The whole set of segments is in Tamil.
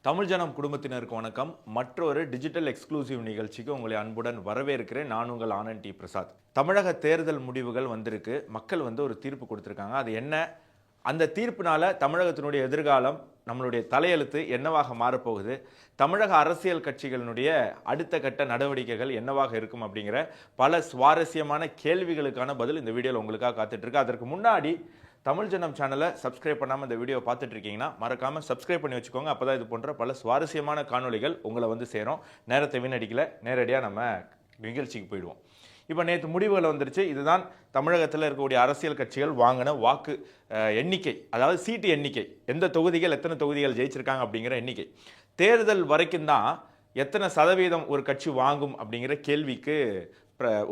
தமிழ் ஜனம் குடும்பத்தினருக்கு வணக்கம். மற்றொரு டிஜிட்டல் எக்ஸ்க்ளூசிவ் நிகழ்ச்சிக்கு உங்களை அன்புடன் வரவேற்கிறேன். நான் உங்கள் ஆனந்த் டி பிரசாத். தமிழக தேர்தல் முடிவுகள் வந்திருக்கு. மக்கள் ஒரு தீர்ப்பு கொடுத்துருக்காங்க. அது என்ன, அந்த தீர்ப்பினால தமிழகத்தினுடைய எதிர்காலம், நம்மளுடைய தலையெழுத்து என்னவாக மாறப்போகுது, தமிழக அரசியல் கட்சிகளினுடைய அடுத்த கட்ட நடவடிக்கைகள் என்னவாக இருக்கும் அப்படிங்கிற பல சுவாரஸ்யமான கேள்விகளுக்கான பதில் இந்த வீடியோவில் உங்களுக்காக காத்துட்டு இருக்கு. அதற்கு முன்னாடி தமிழ் ஜனம் சேனலை சப்ஸ்கிரைப் பண்ணாமல் இந்த வீடியோ பார்த்துட்டு இருக்கீங்கன்னா மறக்காமல் சப்ஸ்கிரைப் பண்ணி வச்சுக்கோங்க. அப்போ தான் இது போன்ற பல சுவாரஸ்யமான காணொலிகள் உங்களை சேரும். நேரத்தை வீணடிக்கல, நேரடியாக நம்ம நிகழ்ச்சிக்கு போயிடுவோம். இப்போ நேற்று முடிவுகள் வந்துருச்சு. இதுதான் தமிழகத்தில் இருக்கக்கூடிய அரசியல் கட்சிகள் வாங்கின வாக்கு எண்ணிக்கை, அதாவது சீட்டு எண்ணிக்கை, எந்த தொகுதிகள் எத்தனை தொகுதிகள் ஜெயிச்சிருக்காங்க அப்படிங்கிற எண்ணிக்கை. தேர்தல் வரைக்கும் தான் எத்தனை சதவீதம் ஒரு கட்சி வாங்கும் அப்படிங்கிற கேள்விக்கு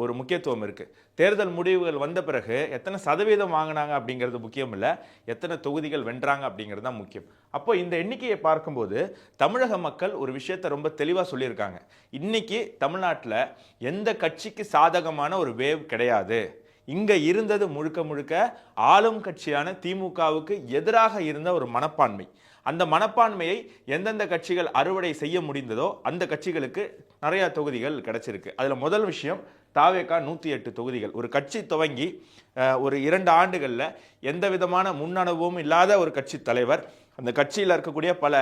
ஒரு முக்கியத்துவம் இருக்குது. தேர்தல் முடிவுகள் வந்த பிறகு எத்தனை சதவீதம் வாங்கினாங்க அப்படிங்கிறது முக்கியம் இல்லை, எத்தனை தொகுதிகள் வென்றாங்க அப்படிங்கிறது தான் முக்கியம். அப்போ இந்த எண்ணிக்கையை பார்க்கும்போது தமிழக மக்கள் ஒரு விஷயத்தை ரொம்ப தெளிவாக சொல்லியிருக்காங்க. இன்னைக்கு தமிழ்நாட்டில் எந்த கட்சிக்கு சாதகமான ஒரு வேவ் கிடையாது. இங்கே இருந்தது முழுக்க முழுக்க ஆளும் கட்சியான திமுகவுக்கு எதிராக இருந்த ஒரு மனப்பான்மை. அந்த மனப்பான்மையை எந்தெந்த கட்சிகள் அறுவடை செய்ய முடிந்ததோ அந்த கட்சிகளுக்கு நிறைய தொகுதிகள் கிடைச்சிருக்கு. அதில் முதல் விஷயம், தாவேகா 108 தொகுதிகள். ஒரு கட்சி துவங்கி ஒரு 2 ஆண்டுகளில் எந்த விதமான முன்னனுபவமும் இல்லாத ஒரு கட்சி தலைவர், அந்த கட்சியில் இருக்கக்கூடிய பல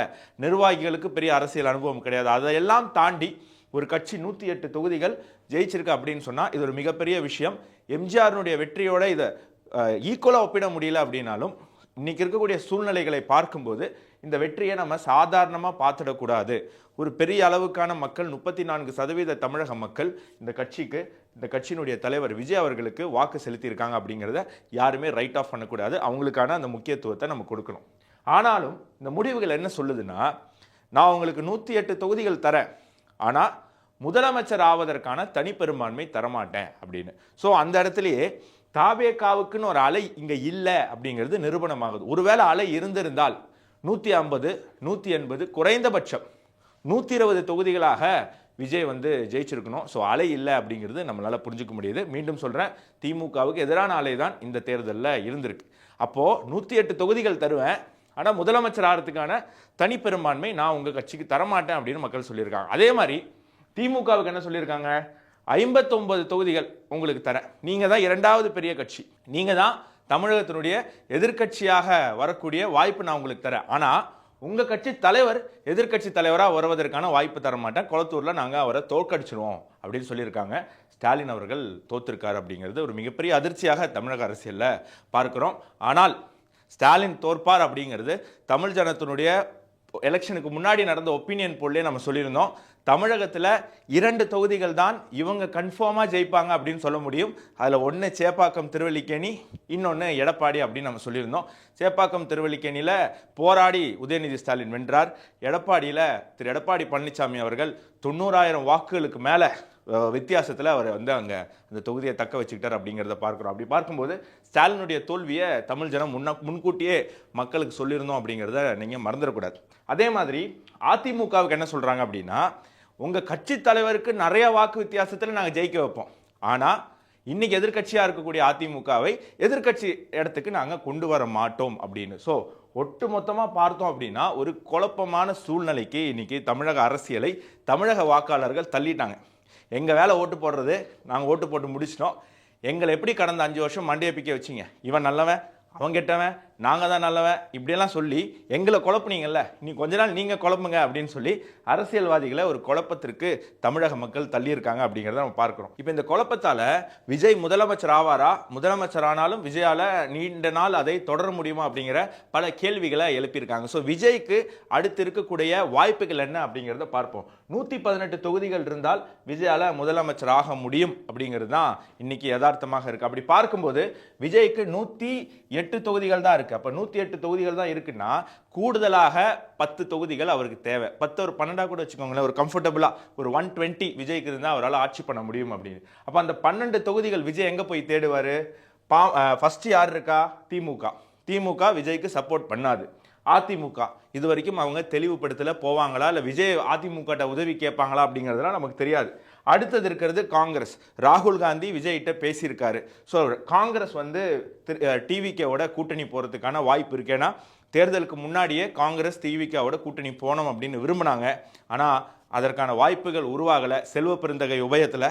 நிர்வாகிகளுக்கு பெரிய அரசியல் அனுபவம் கிடையாது. அதையெல்லாம் தாண்டி ஒரு கட்சி 108 தொகுதிகள் ஜெயிச்சிருக்கு அப்படின்னு சொன்னால் இது ஒரு மிகப்பெரிய விஷயம். எம்ஜிஆருடைய வெற்றியோட இதை ஈக்குவலாக ஒப்பிட முடியல அப்படின்னாலும் இன்னைக்கு இருக்கக்கூடிய சூழ்நிலைகளை பார்க்கும்போது இந்த வெற்றியை நம்ம சாதாரணமாக பார்த்துடக்கூடாது. ஒரு பெரிய அளவுக்கான மக்கள், 34% தமிழக மக்கள் இந்த கட்சியினுடைய தலைவர் விஜய் அவர்களுக்கு வாக்கு செலுத்தியிருக்காங்க அப்படிங்கிறத யாருமே ரைட் ஆஃப் பண்ணக்கூடாது. அவங்களுக்கான அந்த முக்கியத்துவத்தை நம்ம கொடுக்கணும். ஆனாலும் இந்த முடிவுகள் என்ன சொல்லுதுன்னா, நான் உங்களுக்கு 108 தொகுதிகள் தரேன், ஆனால் முதலமைச்சர் ஆவதற்கான தனிப்பெரும்பான்மை தரமாட்டேன் அப்படின்னு. ஸோ அந்த இடத்துலயே தாவேகாவுக்குன்னு ஒரு அலை இங்கே இல்லை அப்படிங்கிறது நிரூபணமாகுது. ஒருவேளை அலை இருந்திருந்தால் 150, 180, குறைந்தபட்சம் 120 தொகுதிகளாக விஜய் ஜெயிச்சிருக்கணும். ஸோ அலை இல்லை அப்படிங்கிறது நம்மளால் புரிஞ்சுக்க முடியுது. மீண்டும் சொல்கிறேன், திமுகவுக்கு எதிரான அலை தான் இந்த தேர்தலில் இருந்திருக்கு. அப்போது 108 தொகுதிகள் தருவேன், ஆனால் முதலமைச்சர் ஆகிறதுக்கான தனிப்பெரும்பான்மை நான் உங்கள் கட்சிக்கு தரமாட்டேன் அப்படின்னு மக்கள் சொல்லியிருக்காங்க. அதே மாதிரி திமுகவுக்கு என்ன சொல்லியிருக்காங்க, 59 தொகுதிகள் உங்களுக்கு தரேன், நீங்கள் தான் 2வது பெரிய கட்சி, நீங்கள் தான் தமிழகத்தினுடைய எதிர்கட்சியாக வரக்கூடிய வாய்ப்பு நான் உங்களுக்கு தரேன், ஆனால் உங்கள் கட்சி தலைவர் எதிர்கட்சி தலைவராக வருவதற்கான வாய்ப்பு தர மாட்டேன், குளத்தூரில் நாங்கள் அவரை தோற்கடிச்சிடுவோம் அப்படின்னு சொல்லியிருக்காங்க. ஸ்டாலின் அவர்கள் தோற்றிருக்கார் அப்படிங்கிறது ஒரு மிகப்பெரிய அதிர்ச்சியாக தமிழக அரசியலில் பார்க்கிறோம். ஆனால் ஸ்டாலின் தோற்பார் அப்படிங்கிறது தமிழ் ஜனத்தினுடைய எலெக்ஷனுக்கு முன்னாடி நடந்த ஒப்பீனியன் போல்லே நம்ம சொல்லியிருந்தோம். தமிழகத்தில் 2 தொகுதிகள் தான் இவங்க கன்ஃபார்மாக ஜெயிப்பாங்க அப்படின்னு சொல்ல முடியும். அதில் ஒன்று சேப்பாக்கம் திருவல்லிக்கேணி, இன்னொன்று எடப்பாடி அப்படின்னு நம்ம சொல்லியிருந்தோம். சேப்பாக்கம் திருவல்லிக்கேணியில் போராடி உதயநிதி ஸ்டாலின் வென்றார். எடப்பாடியில் திரு எடப்பாடி பழனிசாமி அவர்கள் 90,000 வாக்குகளுக்கு மேலே வித்தியாசத்தில் அவர் அங்கே அந்த தொகுதியை தக்க வச்சுக்கிட்டார் அப்படிங்கிறத பார்க்குறோம். அப்படி பார்க்கும்போது ஸ்டாலினுடைய தோல்வியை தமிழ் ஜனம் முன்கூட்டியே மக்களுக்கு சொல்லியிருந்தோம் அப்படிங்கிறத நீங்கள் மறந்துடக்கூடாது. அதே மாதிரி அதிமுகவுக்கு என்ன சொல்கிறாங்க அப்படின்னா, உங்கள் கட்சி தலைவருக்கு நிறைய வாக்கு வித்தியாசத்தில் நாங்கள் ஜெயிக்க வைப்போம், ஆனால் இன்னைக்கு எதிர்கட்சியாக இருக்கக்கூடிய அதிமுகவை எதிர்கட்சி இடத்துக்கு நாங்கள் கொண்டு வர மாட்டோம் அப்படின்னு. ஸோ ஒட்டு மொத்தமாக பார்த்தோம் அப்படின்னா ஒரு குழப்பமான சூழ்நிலைக்கு இன்னைக்கு தமிழக அரசியலை தமிழக வாக்காளர்கள் தள்ளிட்டாங்க. எங்கள் வேலை ஓட்டு போடுறது, நாங்கள் ஓட்டு போட்டு முடிச்சிட்டோம், எங்களை எப்படி கடந்த 5 வருஷம் மண்டையை பிக்க வச்சிங்க, இவன் நல்லவன் அவன் கெட்டவன் நாங்கள் தான் நல்லவன் இப்படியெல்லாம் சொல்லி எங்களை குழப்புனீங்கல்ல, நீ கொஞ்ச நாள் நீங்கள் குழப்புங்க அப்படின்னு சொல்லி அரசியல்வாதிகளை ஒரு குழப்பத்திற்கு தமிழக மக்கள் தள்ளியிருக்காங்க அப்படிங்கிறத நம்ம பார்க்குறோம். இப்போ இந்த குழப்பத்தால் விஜய் முதலமைச்சர் ஆவாரா, முதலமைச்சர் ஆனாலும் விஜயால் நீண்ட நாள் அதை தொடர முடியுமா அப்படிங்கிற பல கேள்விகளை எழுப்பியிருக்காங்க. ஸோ விஜய்க்கு அடுத்து இருக்கக்கூடிய வாய்ப்புகள் என்ன அப்படிங்கிறத பார்ப்போம். 118 தொகுதிகள் இருந்தால் விஜயால் முதலமைச்சர் ஆக முடியும் அப்படிங்கிறது தான் இன்னைக்கு யதார்த்தமாக இருக்குது. அப்படி பார்க்கும்போது விஜய்க்கு 108 தொகுதிகள் தான் இருக்கு. அப்ப 108 தொகுதிகள் தான் இருக்குன்னா கூடுதலாக 10 தொகுதிகள் அவருக்கு தேவை. 10 ஒரு 12 கூட வச்சுக்கோங்களேன், ஒரு கம்ஃபர்டபுளா ஒரு 120 விஜய்க்கு இருந்தால் அவரால் ஆட்சி பண்ண முடியும் அப்படின்னு. அப்ப அந்த 12 தொகுதிகள் விஜய் எங்க போய் தேடுவாரு? ஃபர்ஸ்ட் யார் இருக்கா? திமுக விஜய்க்கு சப்போர்ட் பண்ணாது. அதிமுக இது வரைக்கும் அவங்க தெளிவுபடுத்தல, போவாங்களா இல்லை விஜய் அதிமுக உதவி கேட்பாங்களா அப்படிங்கிறதுலாம் நமக்கு தெரியாது. அடுத்தது இருக்கிறது காங்கிரஸ். ராகுல் காந்தி விஜய்கிட்ட பேசியிருக்காரு. ஸோ காங்கிரஸ் டிவிகேவோட கூட்டணி போகிறதுக்கான வாய்ப்பு இருக்கு. ஏன்னா தேர்தலுக்கு முன்னாடியே காங்கிரஸ் திமுகவோட கூட்டணி போனோம் அப்படின்னு விரும்பினாங்க. ஆனால் அதற்கான வாய்ப்புகள் உருவாகலை. செல்வ பெருந்தகை உபயத்தில்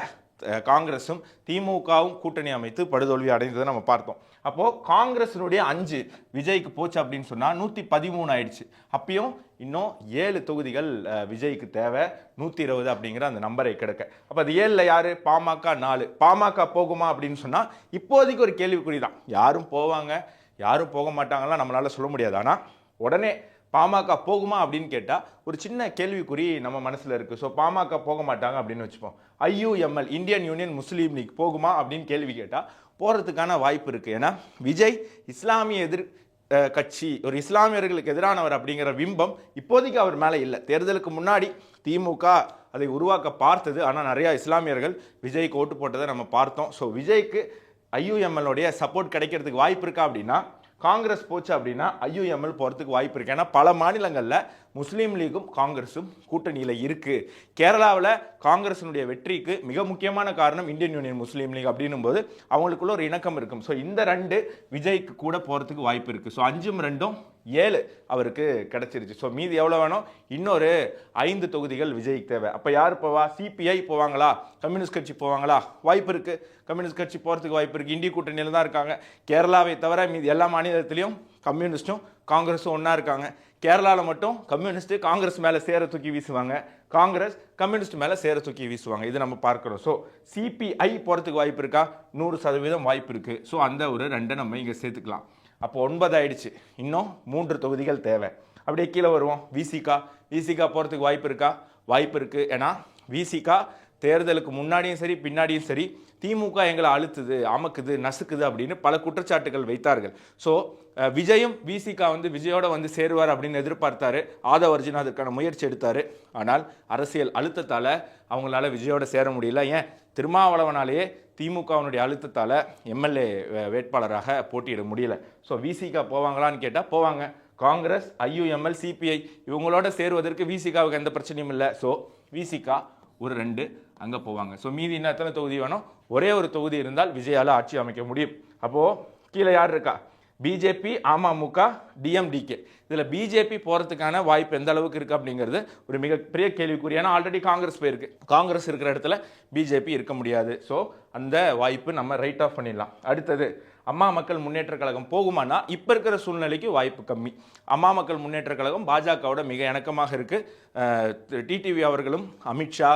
காங்கிரஸும் திமுகவும் கூட்டணி அமைத்து படுதோல்வி அடைந்ததை நம்ம பார்த்தோம். அப்போது காங்கிரஸினுடைய 5 விஜய்க்கு போச்சு அப்படின்னு சொன்னால் 113 ஆயிடுச்சு. அப்பயும் இன்னும் 7 தொகுதிகள் விஜய்க்கு தேவை, 120 அப்படிங்கிற அந்த நம்பரை கிடக்க. அப்போ அது 7ல் யார்? பாமக 4. பாமக போகுமா அப்படின்னு சொன்னால் இப்போதைக்கு ஒரு கேள்விக்குறி தான். யாரும் போவாங்க யாரும் போக மாட்டாங்கலாம் நம்மளால சொல்ல முடியாது. ஆனால் உடனே பாமக போகுமா அப்படின்னு கேட்டால் ஒரு சின்ன கேள்விக்குறி நம்ம மனசில் இருக்குது. ஸோ பாமக போக மாட்டாங்க அப்படின்னு வச்சுப்போம். IUML இந்தியன் யூனியன் முஸ்லீம் லீக் போகுமா அப்படின்னு கேள்வி கேட்டால் போகிறதுக்கான வாய்ப்பு இருக்குது. ஏன்னா விஜய் இஸ்லாமிய கட்சி, ஒரு இஸ்லாமியர்களுக்கு எதிரானவர் அப்படிங்கிற பிம்பம் இப்போதைக்கு அவர் மேலே இல்லை. தேர்தலுக்கு முன்னாடி திமுக அதை உருவாக்க பார்த்தது. ஆனால் நிறையா இஸ்லாமியர்கள் விஜய்க்கு ஓட்டு போட்டதை நம்ம பார்த்தோம். ஸோ விஜய்க்கு IUML உடைய சப்போர்ட் கிடைக்கிறதுக்கு வாய்ப்பு இருக்கா அப்படின்னா, காங்கிரஸ் போச்சு அப்படின்னா IUML போகிறதுக்கு வாய்ப்பு இருக்குது. ஏன்னா பல மாநிலங்களில் முஸ்லீம் லீகும் காங்கிரஸும் கூட்டணியில் இருக்குது. கேரளாவில் காங்கிரஸினுடைய வெற்றிக்கு மிக முக்கியமான காரணம் இந்தியன் யூனியன் முஸ்லீம் லீக் அப்படின்னும் போது அவங்களுக்குள்ள ஒரு இணக்கம் இருக்கும். ஸோ இந்த 2 விஜய்க்கு கூட போகிறதுக்கு வாய்ப்பு இருக்குது. ஸோ 5ம் 2ம் 7 அவருக்கு கிடைச்சிருச்சு. ஸோ மீதி எவ்வளோ வேணும்? இன்னொரு 5 தொகுதிகள் விஜய்க்கு தேவை. அப்போ யார் போவா? CPI போவாங்களா? கம்யூனிஸ்ட் கட்சி போவாங்களா? வாய்ப்பு இருக்குது. கம்யூனிஸ்ட் கட்சி போகிறதுக்கு வாய்ப்பு இருக்குது. இந்திய கூட்டணியில் தான் இருக்காங்க. கேரளாவை தவிர மீதி எல்லா மாநிலத்திலையும் கம்யூனிஸ்ட்டும் காங்கிரஸும் ஒன்றா இருக்காங்க. கேரளாவில் மட்டும் கம்யூனிஸ்ட்டு காங்கிரஸ் மேலே சேர தூக்கி வீசுவாங்க, காங்கிரஸ் கம்யூனிஸ்ட் மேலே சேர தூக்கி வீசுவாங்க. இது நம்ம பார்க்குறோம். ஸோ CPI போகிறதுக்கு வாய்ப்பு இருக்கா? 100% வாய்ப்பு இருக்குது. ஸோ அந்த ஒரு 2 நம்ம இங்கே சேர்த்துக்கலாம். அப்போ 9 ஆயிடுச்சு. இன்னும் 3 தொகுதிகள் தேவை. அப்படியே கீழே வருவோம். விசிகா போகிறதுக்கு வாய்ப்பு இருக்கா? வாய்ப்பு இருக்குது. ஏன்னா விசிகா தேர்தலுக்கு முன்னாடியும் சரி பின்னாடியும் சரி திமுக எங்களை அழுத்துது, அமக்குது, நசுக்குது அப்படின்னு பல குற்றச்சாட்டுகள் வைத்தார்கள். ஸோ விஜயும் விசிகா விஜயோட சேருவார் அப்படின்னு எதிர்பார்த்தாரு. ஆதவ் அர்ஜுன் அதற்கான முயற்சி எடுத்தார். ஆனால் அரசியல் அழுத்தத்தால் அவங்களால விஜயோட சேர முடியல. ஏன்? திருமாவளவனாலேயே திமுகவினுடைய அழுத்தத்தால் MLA வேட்பாளராக போட்டியிட முடியல. ஸோ விசிகா போவாங்களான்னு கேட்டால் போவாங்க. காங்கிரஸ், IUML, CPI இவங்களோட சேருவதற்கு விசிகாவுக்கு எந்த பிரச்சனையும் இல்லை. ஸோ விசிகா ஒரு 2 அங்கே போவாங்க. ஸோ மீதி இன்னும் எத்தனை தொகுதி வேணும்? ஒரே ஒரு தொகுதி இருந்தால் விஜயால் ஆட்சி அமைக்க முடியும். அப்போது கீழே யார் இருக்கா? BJP, AMMK, DMDK. இதில் பிஜேபி போகிறதுக்கான வாய்ப்பு எந்த அளவுக்கு இருக்குது அப்படிங்கிறது ஒரு மிகப்பெரிய கேள்விக்குறி. ஏன்னா ஆல்ரெடி காங்கிரஸ் போயிருக்கு. காங்கிரஸ் இருக்கிற இடத்துல பிஜேபி இருக்க முடியாது. ஸோ அந்த வாய்ப்பு நம்ம ரைட் ஆஃப் பண்ணிடலாம். அடுத்தது அம்மா மக்கள் முன்னேற்ற கழகம் போகுமானா இப்போ இருக்கிற சூழ்நிலைக்கு வாய்ப்பு கம்மி. அம்மா மக்கள் முன்னேற்ற கழகம் பாஜகவோட மிக இணக்கமாக இருக்குது. டிடிவி அவர்களும் அமித்ஷா,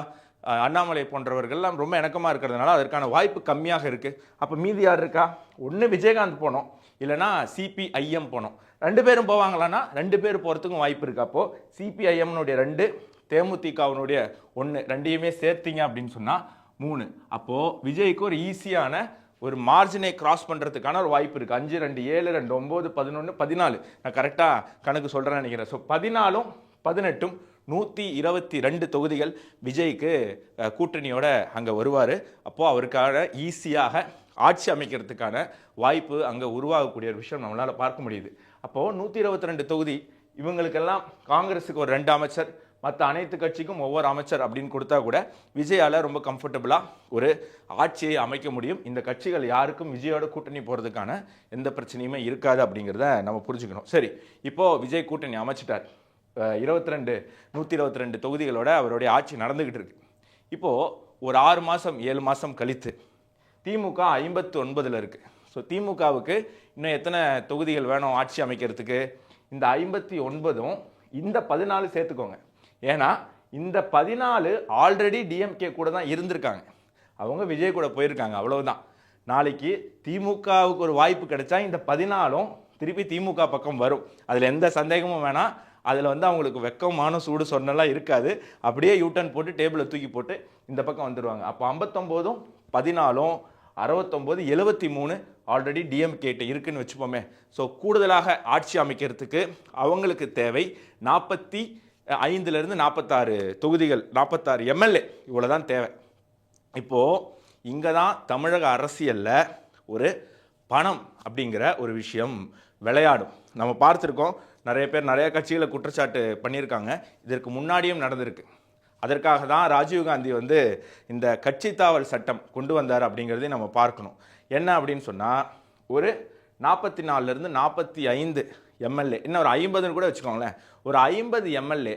அண்ணாமலை போன்றவர்கள்லாம் ரொம்ப இணக்கமாக இருக்கிறதுனால அதற்கான வாய்ப்பு கம்மியாக இருக்குது. அப்போ மீதி யார் இருக்கா? ஒன்று விஜயகாந்த் போனோம், இல்லைனா CPIM போனோம். 2 பேரும் போவாங்களான்னா 2 பேர் போகிறதுக்கும் வாய்ப்பு இருக்குது. அப்போது CPIMனுடைய 2, தேமுதிகவினுடைய 1, 2யுமே சேர்த்திங்க அப்படின்னு சொன்னால் 3. அப்போது விஜய்க்கு ஒரு ஈஸியான ஒரு மார்ஜினை கிராஸ் பண்ணுறதுக்கான ஒரு வாய்ப்பு இருக்குது. 5, 2, 7, 2, 9, 11, 14. நான் கரெக்டாக கணக்கு சொல்கிறேன்னு நினைக்கிறேன். ஸோ 14ம் 18ம் 122 தொகுதிகள் விஜய்க்கு கூட்டணியோட அங்கே வருவார். அப்போது அவருக்கான ஈஸியாக ஆட்சி அமைக்கிறதுக்கான வாய்ப்பு அங்கே உருவாகக்கூடிய ஒரு விஷயம் நம்மளால் பார்க்க முடியுது. அப்போது 122 தொகுதி இவங்களுக்கெல்லாம் காங்கிரஸுக்கு ஒரு 2 அமைச்சர், மற்ற அனைத்து கட்சிக்கும் ஒவ்வொரு அமைச்சர் அப்படின்னு கொடுத்தா கூட விஜயால் ரொம்ப கம்ஃபர்டபுளாக ஒரு ஆட்சியை அமைக்க முடியும். இந்த கட்சிகள் யாருக்கும் விஜயோட கூட்டணி போகிறதுக்கான எந்த பிரச்சனையுமே இருக்காது அப்படிங்கிறத நம்ம புரிஞ்சுக்கணும். சரி, இப்போது விஜய் கூட்டணி அமைச்சிட்டார். 122 தொகுதிகளோட அவருடைய ஆட்சி நடந்துக்கிட்டு இருக்கு. இப்போது ஒரு 6 மாதம் 7 மாதம் கழித்து திமுக 59ல் இருக்குது. ஸோ திமுகவுக்கு இன்னும் எத்தனை தொகுதிகள் வேணும் ஆட்சி அமைக்கிறதுக்கு? இந்த 59ம் இந்த 14 சேர்த்துக்கோங்க. ஏன்னா இந்த 14 ஆல்ரெடி DMK கூட தான் இருந்திருக்காங்க. அவங்க விஜய் கூட போயிருக்காங்க, அவ்வளவுதான். நாளைக்கு திமுகவுக்கு ஒரு வாய்ப்பு கிடைச்சா இந்த 14ம் திருப்பி திமுக பக்கம் வரும். அதில் எந்த சந்தேகமும் வேணாம். அதில் அவங்களுக்கு வெக்கமான சூடு சொன்னெல்லாம் இருக்காது. அப்படியே யூட்டர்ன் போட்டு டேபிளை தூக்கி போட்டு இந்த பக்கம் வந்துடுவாங்க. அப்போ 59ம் 14ம் 69 73 ஆல்ரெடி DMK இருக்குன்னு வச்சுப்போமே. ஸோ கூடுதலாக ஆட்சி அமைக்கிறதுக்கு அவங்களுக்கு தேவை 45லேருந்து 46 தொகுதிகள், 46 MLA, இவ்வளோதான் தேவை. இப்போது இங்கே தான் தமிழக அரசியலில் ஒரு பணம் அப்படிங்கிற ஒரு விஷயம் விளையாடும். நம்ம பார்த்துருக்கோம், நிறைய பேர் நிறைய கட்சிகளை குற்றச்சாட்டு பண்ணியிருக்காங்க. இதற்கு முன்னாடியும் நடந்திருக்கு. அதற்காக தான் ராஜீவ்காந்தி இந்த கட்சி தாவல் சட்டம் கொண்டு வந்தார் அப்படிங்கிறதையும் நம்ம பார்க்கணும். என்ன அப்படின்னு சொன்னால், ஒரு 44லேருந்து 45 எம்எல்ஏ, இன்னும் ஒரு 50ன்னு கூட வச்சுக்கோங்களேன், ஒரு 50 எம்எல்ஏ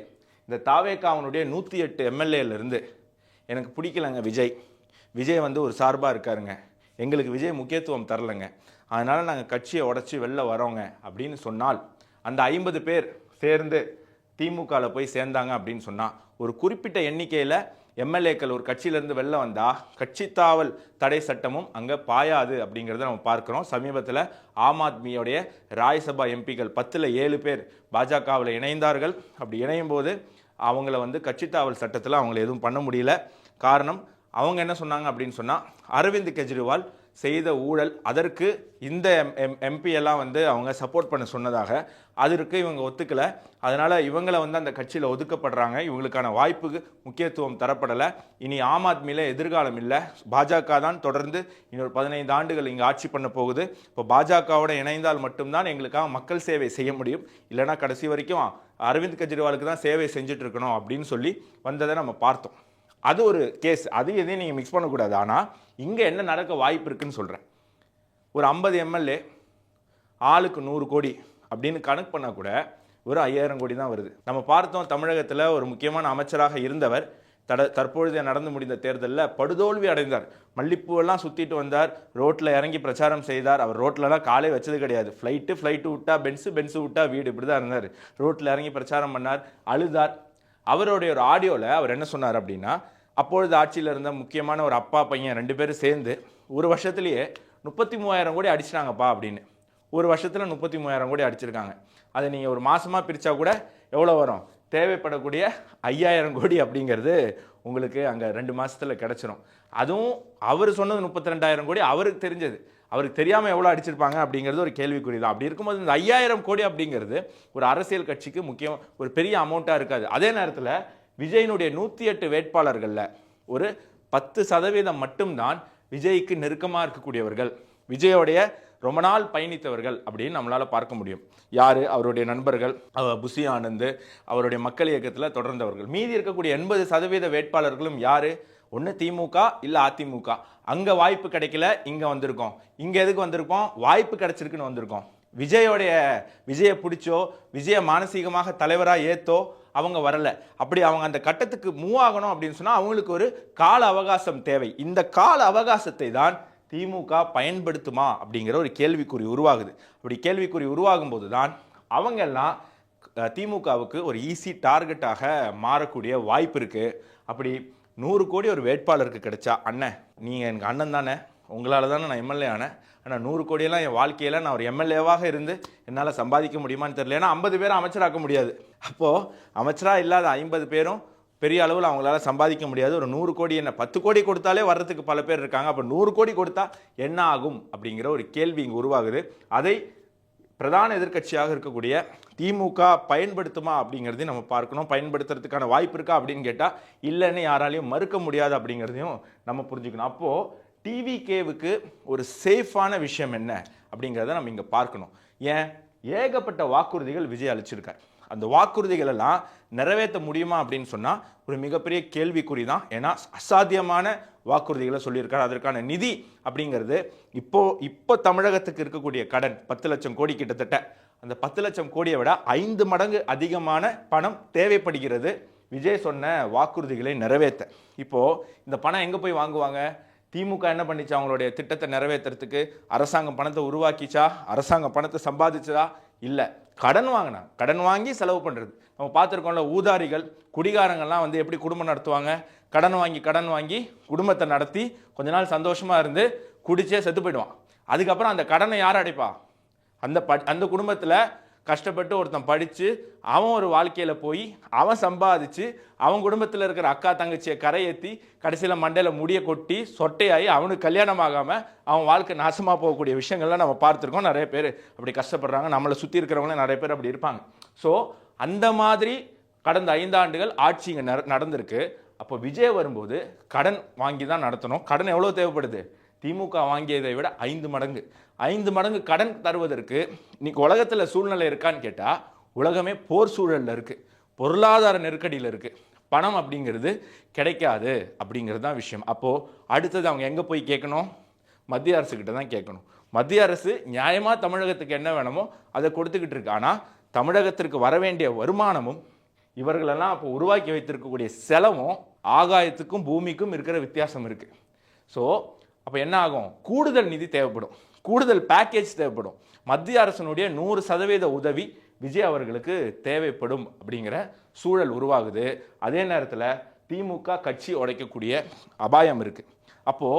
இந்த தாவேகாவனுடைய 108 எம்எல்ஏலேருந்து எனக்கு பிடிக்கலங்க விஜய் வந்து ஒரு சார்பாக இருக்காருங்க, எங்களுக்கு விஜய் முக்கியத்துவம் தரலைங்க, அதனால் நாங்கள் கட்சியை உடச்சி வெளில வரோங்க அப்படின்னு சொன்னால், அந்த 50 பேர் சேர்ந்து திமுகவில் போய் சேர்ந்தாங்க அப்படின்னு சொன்னால், ஒரு குறிப்பிட்ட எண்ணிக்கையில் எம்எல்ஏக்கள் ஒரு கட்சியிலேருந்து வெளில வந்தால் கட்சி தாவல் தடை சட்டமும் அங்கே பாயாது அப்படிங்கிறத நம்ம பார்க்குறோம். சமீபத்தில் ஆம் ஆத்மியோடைய ராஜ்யசபா எம்பிக்கள் 10ல் 7 பேர் பாஜகவில் இணைந்தார்கள். அப்படி இணையும் போது அவங்கள வந்து கட்சி தாவல் சட்டத்தில் அவங்கள எதுவும் பண்ண முடியல. காரணம், அவங்க என்ன சொன்னாங்க அப்படின்னு சொன்னால், அரவிந்த் கெஜ்ரிவால் செய்த ஊழல், அதற்கு இந்த எம்பி எல்லாம் வந்து அவங்க சப்போர்ட் பண்ண சொன்னதாக, அதற்கு இவங்க ஒத்துக்கலை, அதனால் இவங்களை வந்து அந்த கட்சியில் ஒதுக்கப்படுறாங்க, இவங்களுக்கான வாய்ப்புக்கு முக்கியத்துவம் தரப்படலை, இனி ஆம் ஆத்மியில் எதிர்காலம் இல்லை, பாஜக தான் தொடர்ந்து இன்னொரு 15 ஆண்டுகள் இங்கே ஆட்சி பண்ண போகுது, இப்போ பாஜகவோட இணைந்தால் மட்டும்தான் எங்களுக்காக மக்கள் சேவை செய்ய முடியும், இல்லைனா கடைசி வரைக்கும் அரவிந்த் கெஜ்ரிவாலுக்கு தான் சேவை செஞ்சுட்டு இருக்கணும் அப்படின்னு சொல்லி வந்ததை நம்ம பார்த்தோம். அது ஒரு கேஸ், அது எதையும் நீங்கள் மிக்ஸ் பண்ணக்கூடாது. ஆனால் இங்கே என்ன நடக்க வாய்ப்பு இருக்குன்னு சொல்கிறேன். ஒரு 50 எம்எல்ஏ ஆளுக்கு 100 கோடி அப்படின்னு கணக்கு பண்ணால் கூட ஒரு 5000 கோடி தான் வருது. நம்ம பார்த்தோம், தமிழகத்தில் ஒரு முக்கியமான அமைச்சராக இருந்தவர் தற்பொழுது நடந்து முடிந்த தேர்தலில் படுதோல்வி அடைந்தார். மல்லிப்பூவெல்லாம் சுற்றிட்டு வந்தார், ரோட்டில் இறங்கி பிரச்சாரம் செய்தார். அவர் ரோட்லலாம் காலே வச்சது கிடையாது. ஃப்ளைட்டு விட்டா பென்ஸு விட்டா வீடு, இப்படி தான் இருந்தார். ரோட்டில் இறங்கி பிரச்சாரம் பண்ணார், அழுதார். அவருடைய ஒரு ஆடியோவில் அவர் என்ன சொன்னார் அப்படின்னா, அப்பொழுது ஆட்சியில் இருந்த முக்கியமான ஒரு அப்பா பையன் 2 பேரும் சேர்ந்து ஒரு வருஷத்துலேயே 33,000 கோடி அடிச்சிட்டாங்கப்பா அப்படின்னு. ஒரு வருஷத்தில் 33,000 கோடி அடிச்சிருக்காங்க. அதை நீங்கள் ஒரு மாதமாக பிரித்தா கூட எவ்வளோ வரும்? தேவைப்படக்கூடிய 5000 கோடி அப்படிங்கிறது உங்களுக்கு அங்கே 2 மாதத்தில் கிடச்சிரும். அதுவும் அவர் சொன்னது 32,000 கோடி, அவருக்கு தெரிஞ்சது, அவருக்கு தெரியாமல் எவ்வளோ அடிச்சிருப்பாங்க அப்படிங்கிறது ஒரு கேள்விக்குறி தான். அப்படி இருக்கும்போது இந்த 5000 கோடி அப்படிங்கிறது ஒரு அரசியல் கட்சிக்கு முக்கியம், ஒரு பெரிய அமௌண்ட்டாக இருக்காது. அதே நேரத்தில் விஜயினுடைய 108 வேட்பாளர்களில் ஒரு 10% மட்டும்தான் விஜய்க்கு நெருக்கமாக இருக்கக்கூடியவர்கள், விஜயோடைய ரொம்ப நாள் பயணித்தவர்கள் அப்படின்னு நம்மளால் பார்க்க முடியும். யார்? அவருடைய நண்பர்கள், புசி ஆனந்த், அவருடைய மக்கள் இயக்கத்தில் தொடர்ந்தவர்கள். மீதி இருக்கக்கூடிய 80% வேட்பாளர்களும் யார்? ஒன்று திமுக இல்லை அதிமுக. அங்கே வாய்ப்பு கிடைக்கல, இங்கே வந்திருக்கோம். இங்கே எதுக்கு வந்திருக்கோம்? வாய்ப்பு கிடைச்சிருக்குன்னு வந்திருக்கோம். விஜயை பிடிச்சோ, விஜய மானசீகமாக தலைவராக ஏற்றோ அவங்க வரல. அப்படி அவங்க அந்த கட்டத்துக்கு மூவ் ஆகணும் அப்படின்னு சொன்னால் அவங்களுக்கு ஒரு கால அவகாசம் தேவை. இந்த கால அவகாசத்தை தான் திமுக பயன்படுத்துமா அப்படிங்கிற ஒரு கேள்விக்குறி உருவாகுது. அப்படி கேள்விக்குறி உருவாகும் போது தான் அவங்கெல்லாம் திமுகவுக்கு ஒரு ஈஸி டார்கெட்டாக மாறக்கூடிய வாய்ப்பு இருக்குது. அப்படி 100 கோடி ஒரு வேட்பாளருக்கு கிடைச்சா, அண்ணன் நீங்கள் எனக்கு அண்ணன் தானே, உங்களால் தானே நான் எம்எல்ஏ ஆனேன், ஆனால் 100 கோடியெல்லாம் என் வாழ்க்கையில் நான் ஒரு எம்எல்ஏவாக இருந்து என்னால் சம்பாதிக்க முடியுமான்னு தெரியல. ஏன்னா 50 பேரும் அமைச்சராக்க முடியாது. அப்போது அமைச்சராக இல்லாத 50 பேரும் பெரிய அளவில் அவங்களால சம்பாதிக்க முடியாது. ஒரு 100 கோடி என்ன 10 கோடி கொடுத்தாலே வர்றதுக்கு பல பேர் இருக்காங்க. அப்போ 100 கோடி கொடுத்தா என்ன ஆகும் அப்படிங்கிற ஒரு கேள்வி இங்கே உருவாகுது. அதை பிரதான எதிர்க்கட்சியாக இருக்கக்கூடிய திமுக பயன்படுத்துமா அப்படிங்கிறதையும் நம்ம பார்க்கணும். பயன்படுத்துறதுக்கான வாய்ப்பு இருக்கா அப்படின்னு கேட்டால் இல்லைன்னு யாராலையும் மறுக்க முடியாது அப்படிங்கிறதையும் நம்ம புரிஞ்சுக்கணும். அப்போது டிவிகேவுக்கு ஒரு சேஃபான விஷயம் என்ன அப்படிங்கிறத நம்ம இங்கே பார்க்கணும். ஏன்? ஏகப்பட்ட வாக்குறுதிகள் விஜய் அளிச்சிருக்கார். அந்த வாக்குறுதிகள் எல்லாம் நிறைவேற்ற முடியுமா அப்படின்னு சொன்னால் ஒரு மிகப்பெரிய கேள்விக்குறி தான். ஏன்னா அசாத்தியமான வாக்குறுதிகளை சொல்லியிருக்காரு. அதற்கான நிதி அப்படிங்கிறது இப்போ தமிழகத்துக்கு இருக்கக்கூடிய கடன் 10 லட்சம் கோடி கிட்டத்தட்ட, அந்த 10 லட்சம் கோடியை விட 5 மடங்கு அதிகமான பணம் தேவைப்படுகிறது விஜய் சொன்ன வாக்குறுதிகளை நிறைவேற்ற. இப்போது இந்த பணம் எங்கே போய் வாங்குவாங்க? திமுக என்ன பண்ணிச்சா? அவங்களுடைய திட்டத்தை நிறைவேற்றுறதுக்கு அரசாங்கம் பணத்தை உருவாக்கிச்சா? அரசாங்கம் பணத்தை சம்பாதிச்சதா? இல்லை, கடன் வாங்கினா, கடன் வாங்கி செலவு பண்ணுறது. நம்ம பார்த்துருக்கோம்ல, ஊதாரிகள், குடிகாரங்கள்லாம் வந்து எப்படி குடும்பம் நடத்துவாங்க? கடன் வாங்கி குடும்பத்தை நடத்தி கொஞ்ச நாள் சந்தோஷமாக இருந்து குடிச்சே செத்து போயிடுவான். அதுக்கப்புறம் அந்த கடனை யார் அடைப்பா? அந்த குடும்பத்தில் கஷ்டப்பட்டு ஒருத்தன் படித்து அவன் ஒரு வாழ்க்கையில் போய் அவன் சம்பாதிச்சு அவன் குடும்பத்தில் இருக்கிற அக்கா தங்கச்சியை கரையேற்றி கடைசியில் மண்டையில் முடிய கொட்டி சொட்டையாகி அவனுக்கு கல்யாணம் ஆகாமல் அவன் வாழ்க்கை நாசமாக போகக்கூடிய விஷயங்கள்லாம் நம்ம பார்த்துருக்கோம். நிறைய பேர் அப்படி கஷ்டப்படுறாங்க. நம்மளை சுற்றி இருக்கிறவங்களே நிறைய பேர் அப்படி இருப்பாங்க. ஸோ அந்த மாதிரி கடந்த 5 ஆண்டுகள் ஆட்சி இங்கே நடந்திருக்கு. அப்போ விஜய் வரும்போது கடன் வாங்கி தான் நடத்தணும். கடன் எவ்வளோ தேவைப்படுது? திமுக வாங்கியதை விட 5 மடங்கு கடன் தருவதற்கு இன்னைக்கு உலகத்தில் சூழ்நிலை இருக்கான்னு கேட்டால் உலகமே போர் சூழலில் இருக்குது, பொருளாதார நெருக்கடியில் இருக்குது. பணம் அப்படிங்கிறது கிடைக்காது அப்படிங்கிறது தான் விஷயம். அப்போது அடுத்தது அவங்க எங்கே போய் கேட்கணும்? மத்திய அரசுக்கிட்ட தான் கேட்கணும். மத்திய அரசு நியாயமாக தமிழகத்துக்கு என்ன வேணுமோ அதை கொடுத்துக்கிட்டு இருக்கு. ஆனால் தமிழகத்திற்கு வர வேண்டிய வருமானமும் இவர்களெல்லாம் அப்போ உருவாக்கி வைத்திருக்கக்கூடிய செலவும் ஆகாயத்துக்கும் பூமிக்கும் இருக்கிற வித்தியாசம் இருக்கு. ஸோ அப்போ என்ன ஆகும்? கூடுதல் நிதி தேவைப்படும், கூடுதல் பேக்கேஜ் தேவைப்படும். மத்திய அரசினுடைய 100% உதவி விஜய் அவர்களுக்கு தேவைப்படும் அப்படிங்கிற சூழல் உருவாகுது. அதே நேரத்தில் திமுக கட்சி உடைக்கக்கூடிய அபாயம் இருக்கு. அப்போ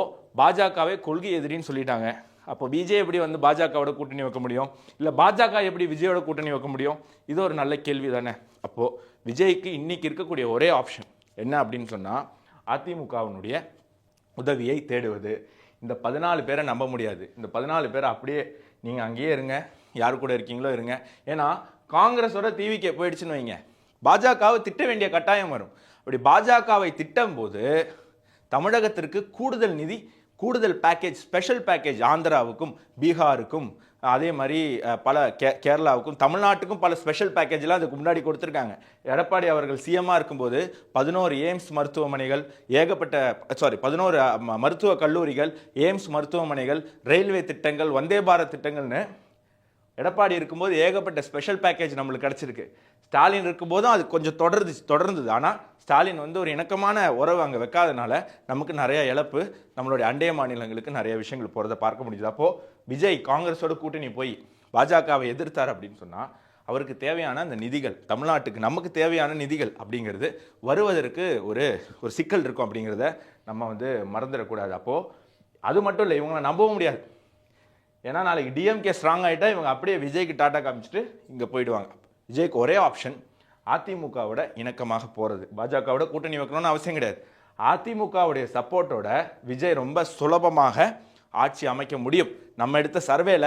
பாஜகவை கொள்கை எதிரின்னு சொல்லிட்டாங்க. அப்போ விஜய் எப்படி வந்து பாஜகவோட கூட்டணி வைக்க முடியும்? இல்லை பாஜக எப்படி விஜயோட கூட்டணி வைக்க முடியும்? இது ஒரு நல்ல கேள்வி தானே. அப்போ விஜய்க்கு இன்னைக்கு இருக்கக்கூடிய ஒரே ஆப்ஷன் என்ன அப்படின்னு சொன்னா அதிமுகவினுடைய உதவியை தேடுவது. இந்த 14 பேரை நம்ப முடியாது. இந்த 14 பேரை அப்படியே நீங்க அங்கேயே இருங்க, யாரு கூட இருக்கீங்களோ இருங்க. ஏன்னா காங்கிரஸோட டிவிக்கு போயிடுச்சுன்னு வைங்க, பாஜகவை திட்ட வேண்டிய கட்டாயம் வரும். அப்படி பாஜகவை திட்டும் போது தமிழகத்திற்கு கூடுதல் நிதி, கூடுதல் பேக்கேஜ், ஸ்பெஷல் பேக்கேஜ் ஆந்திராவுக்கும் பீகாருக்கும் அதே மாதிரி பல கேரளாவுக்கும் தமிழ்நாட்டுக்கும் பல ஸ்பெஷல் பேக்கேஜ்லாம் அதுக்கு முன்னாடி கொடுத்துருக்காங்க. எடப்பாடி அவர்கள் சிஎம்மாக இருக்கும்போது 11 எய்ம்ஸ் மருத்துவமனைகள், 11 மருத்துவ கல்லூரிகள், எய்ம்ஸ் மருத்துவமனைகள், ரயில்வே திட்டங்கள், வந்தே பாரத் திட்டங்கள்னு எடப்பாடி இருக்கும்போது ஏகப்பட்ட ஸ்பெஷல் பேக்கேஜ் நம்மளுக்கு கிடைச்சிருக்கு. ஸ்டாலின் இருக்கும்போதும் அது கொஞ்சம் தொடர்ந்தது. ஆனால் ஸ்டாலின் வந்து ஒரு இணக்கமான உறவு அங்கே வைக்காதனால நமக்கு நிறைய இழப்பு, நம்மளுடைய அண்டைய மாநிலங்களுக்கு நிறைய விஷயங்கள் போகிறத பார்க்க முடியுது. அப்போது விஜய் காங்கிரஸோட கூட்டணி போய் பாஜகவை எதிர்த்தார் அப்படின்னு சொன்னால் அவருக்கு தேவையான அந்த நிதிகள், தமிழ்நாட்டுக்கு நமக்கு தேவையான நிதிகள் அப்படிங்கிறது வருவதற்கு ஒரு சிக்கல் இருக்கும் அப்படிங்கிறத நம்ம வந்து மறந்துடக்கூடாது. அப்போது அது மட்டும் இல்லை, இவங்களை நம்பவும் முடியாது. ஏன்னா நாளைக்கு டிஎம்கே ஸ்ட்ராங் ஆகிட்டா இவங்க அப்படியே விஜய்க்கு டாட்டா காமிச்சிட்டு இங்கே போயிடுவாங்க. விஜய்க்கு ஒரே ஆப்ஷன் அதிமுகவோட இணக்கமாக போகிறது. பாஜகவோட கூட்டணி வைக்கணும்னு அவசியம் கிடையாது. அதிமுகவுடைய சப்போர்ட்டோட விஜய் ரொம்ப சுலபமாக ஆட்சி அமைக்க முடியும். நம்ம எடுத்த சர்வேல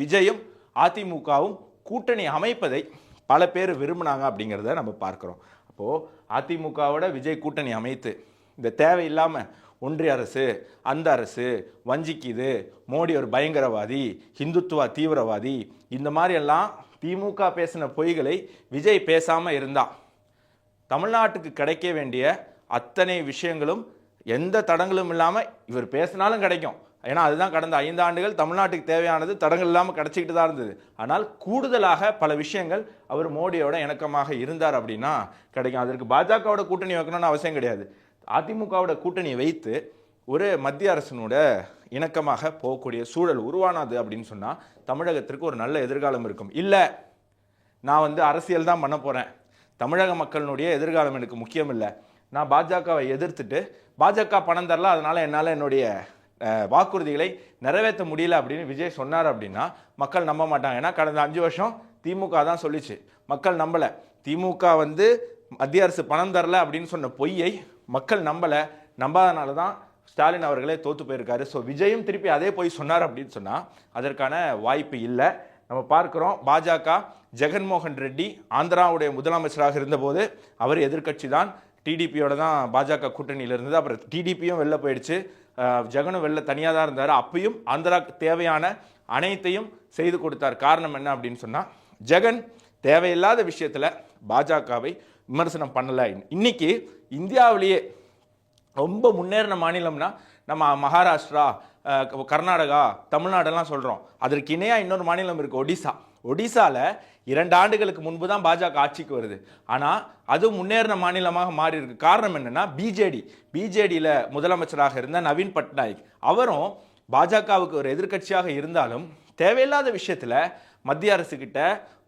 விஜயும் அதிமுகவும் கூட்டணி அமைப்பதை பல பேர் விரும்பினாங்க அப்படிங்கிறத நம்ம பார்க்குறோம். அப்போது அதிமுகவோட விஜய் கூட்டணி அமைத்து இந்த தேவையில்லாமல் ஒன்றிய அரசு, அந்த அரசு வஞ்சிக்குது, மோடி ஒரு பயங்கரவாதி, ஹிந்துத்துவா தீவிரவாதி, இந்த மாதிரி எல்லாம் திமுக பேசின பொய்களை விஜய் பேசாமல் இருந்தா தமிழ்நாட்டுக்கு கிடைக்க வேண்டிய அத்தனை விஷயங்களும் எந்த தடங்களும் இல்லாமல் இவர் பேசினாலும் கிடைக்கும். ஏன்னா அதுதான் கடந்த 5 ஆண்டுகள் தமிழ்நாட்டுக்கு தேவையானது தடங்கள் இல்லாமல் கிடைச்சிக்கிட்டு தான் இருந்தது. ஆனால் கூடுதலாக பல விஷயங்கள் அவர் மோடியோட இணக்கமாக இருந்தார் அப்படின்னா கிடைக்கும். அதற்கு பாஜகவோட கூட்டணி வைக்கணும்னு அவசியம் கிடையாது. அதிமுகவோட கூட்டணி வைத்து ஒரு மத்திய அரசினோட இணக்கமாக போகக்கூடிய சூழல் உருவானது அப்படின்னு சொன்னால் தமிழகத்திற்கு ஒரு நல்ல எதிர்காலம் இருக்கும். இல்லை நான் வந்து அரசியல் தான் பண்ண போகிறேன், தமிழக மக்களினுடைய எதிர்காலம் எனக்கு முக்கியம் இல்லை, நான் பாஜகவை எதிர்த்துட்டு பாஜக பணம் தரல அதனால் என்னால் என்னுடைய வாக்குறுதிகளை நிறைவேற்ற முடியல அப்படின்னு விஜய் சொன்னார் அப்படின்னா மக்கள் நம்ப மாட்டாங்க. ஏன்னா கடந்த 5 வருஷம் திமுக தான் சொல்லிச்சு, மக்கள் நம்பலை. திமுக வந்து மத்திய அரசு பணம் தரல அப்படின்னு சொன்ன பொய்யை மக்கள் நம்பாதனால தான் ஸ்டாலின் அவர்களே தோத்து போயிருக்காரு. ஸோ விஜயும் திருப்பி அதே போய் சொன்னார் அப்படின்னு சொன்னால் அதற்கான வாய்ப்பு இல்லை. நம்ம பார்க்குறோம், பாஜக ஜெகன்மோகன் ரெட்டி ஆந்திராவுடைய முதலமைச்சராக இருந்தபோது அவர் எதிர்கட்சி தான், டிடிபியோட தான் பாஜக கூட்டணியில் இருந்தது. அப்புறம் டிடிபியும் வெளில போயிடுச்சு, ஜெகனும் வெளில தனியாக தான் இருந்தார். அப்பயும் ஆந்திராவுக்கு தேவையான அனைத்தையும் செய்து கொடுத்தார். காரணம் என்ன அப்படின்னு சொன்னால் ஜெகன் தேவையில்லாத விஷயத்தில் பாஜகவை விமர்சனம் பண்ணலை. இன்னைக்கு இந்தியாவிலேயே ரொம்ப முன்னேறின மாநிலம்னா நம்ம மகாராஷ்டிரா, கர்நாடகா, தமிழ்நாடெல்லாம் சொல்கிறோம். அதற்கு இணையாக இன்னொரு மாநிலம் இருக்குது, ஒடிசா. ஒடிசாவில் 2 ஆண்டுகளுக்கு முன்பு தான் பாஜக ஆட்சிக்கு வருது. ஆனால் அது முன்னேறின மாநிலமாக மாறி இருக்கு. காரணம் என்னன்னா பிஜேடியில் முதலமைச்சராக இருந்த நவீன் பட்நாயக் அவரும் பாஜகவுக்கு ஒரு எதிர்கட்சியாக இருந்தாலும் தேவையில்லாத விஷயத்தில் மத்திய அரசு கிட்ட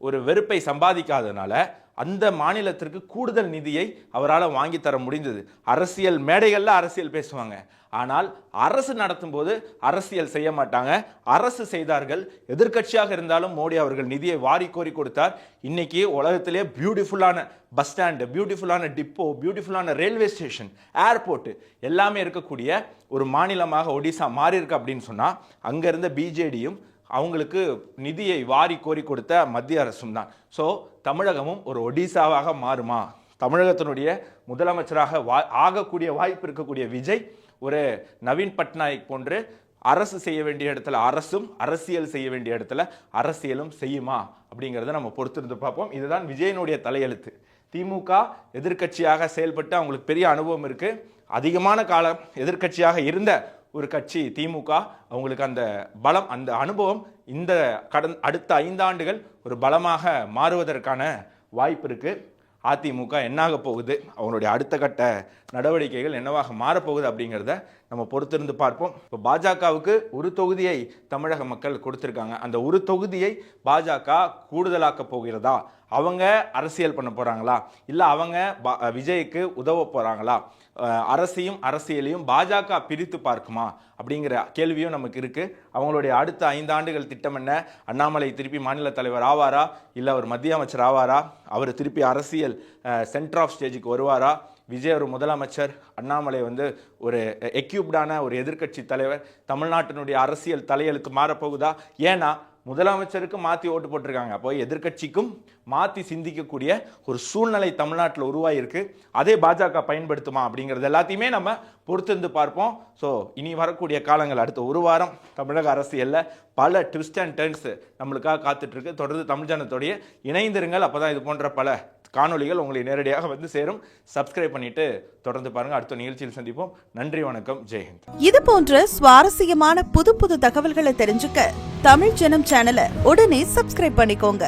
ஒரு வெறுப்பை சம்பாதிக்காதனால அந்த மாநிலத்திற்கு கூடுதல் நிதியை அவரால் வாங்கி தர முடிந்தது. அரசியல் மேடைகளில் அரசியல் பேசுவாங்க, ஆனால் அரசு நடத்தும் போது அரசியல் செய்ய மாட்டாங்க. அரசு செய்தார்கள். எதிர்கட்சியாக இருந்தாலும் மோடி அவர்கள் நிதியை வாரி கோரி கொடுத்தார். இன்னைக்கு உலகத்திலே பியூட்டிஃபுல்லான பஸ் ஸ்டாண்டு, பியூட்டிஃபுல்லான டிப்போ, பியூட்டிஃபுல்லான ரயில்வே ஸ்டேஷன், ஏர்போர்ட் எல்லாமே இருக்கக்கூடிய ஒரு மாநிலமாக ஒடிசா மாறி இருக்கு அப்படின்னு சொன்னால் அங்கே இருந்த பிஜேடியும் அவங்களுக்கு நிதியை வாரி கோரி கொடுத்த மத்திய அரசும் தான். ஸோ தமிழகமும் ஒரு ஒடிசாவாக மாறுமா? தமிழகத்தினுடைய முதலமைச்சராக ஆகக்கூடிய வாய்ப்பு இருக்கக்கூடிய விஜய் ஒரு நவீன் பட்நாயக் போன்று அரசு செய்ய வேண்டிய இடத்துல அரசும், அரசியல் செய்ய வேண்டிய இடத்துல அரசியலும் செய்யுமா அப்படிங்கிறத நம்ம பொறுத்திருந்து பார்ப்போம். இதுதான் விஜயனுடைய தலையெழுத்து. திமுக எதிர்கட்சியாக செயல்பட்டு அவங்களுக்கு பெரிய அனுபவம் இருக்கு. அதிகமான காலம் எதிர்கட்சியாக இருந்த ஒரு கட்சி திமுக. அவங்களுக்கு அந்த பலம், அந்த அனுபவம் இந்த அடுத்த 5 ஆண்டுகள் ஒரு பலமாக மாறுவதற்கான வாய்ப்பு இருக்கு. அதிமுக என்னாக போகுது, அவங்களுடைய அடுத்த கட்ட நடவடிக்கைகள் என்னவாக மாறப்போகுது அப்படிங்கிறத நம்ம பொறுத்திருந்து பார்ப்போம். இப்போ பாஜகவுக்கு ஒரு தொகுதியை தமிழக மக்கள் கொடுத்துருக்காங்க. அந்த ஒரு தொகுதியை பாஜக கூடுதலாக்க போகிறதா, அவங்க அரசியல் பண்ண போறாங்களா, இல்லை அவங்க விஜய்க்கு உதவ போறாங்களா, அரசியலையும் பாஜக பிரித்து பார்க்குமா அப்படிங்கிற கேள்வியும் நமக்கு இருக்கு. அவங்களுடைய அடுத்த 5 ஆண்டுகள் திட்டம் என்ன? அண்ணாமலை திருப்பி மாநில தலைவர் ஆவாரா, இல்லை அவர் மத்திய அமைச்சர் ஆவாரா, அவர் திருப்பி அரசியல் சென்டர் ஆஃப் ஸ்டேஜுக்கு வருவாரா, விஜய் ஒரு முதலமைச்சர், அண்ணாமலை ஒரு எக்யூப்டான ஒரு எதிர்க்கட்சி தலைவர், தமிழ்நாட்டினுடைய அரசியல் தலையெழுத்து மாறப்போகுதா? ஏன்னா முதலமைச்சருக்கு மாற்றி ஓட்டு போட்டிருக்காங்க. அப்போ எதிர்க்கட்சிக்கும் மாற்றி சிந்திக்கக்கூடிய ஒரு சூழ்நிலை தமிழ்நாட்டில் உருவாயிருக்கு. அதே பாஜக பயன்படுத்துமா அப்படிங்கிறது எல்லாத்தையுமே நம்ம பொறுத்திருந்து பார்ப்போம். ஸோ இனி வரக்கூடிய காலங்கள், அடுத்த ஒரு வாரம் தமிழக அரசியலில் பல ட்விஸ்ட் அண்ட் டர்ன்ஸ் நம்மளுக்காக காத்துட்ருக்கு. தொடர்ந்து தமிழ் ஜனத்தோடைய இணைந்திருங்கள். அப்போ தான் இது போன்ற பல காணொலிகள் உங்களை நேரடியாக சேரும். சப்ஸ்கிரைப் பண்ணிட்டு தொடர்ந்து பாருங்க. அடுத்த நிகழ்ச்சியில் சந்திப்போம். நன்றி, வணக்கம், ஜெய்ஹிந்த். இது போன்ற சுவாரஸ்யமான புது தகவல்களை தெரிஞ்சுக்க தமிழ் ஜனம் சேனலை உடனே சப்ஸ்கிரைப் பண்ணிக்கோங்க.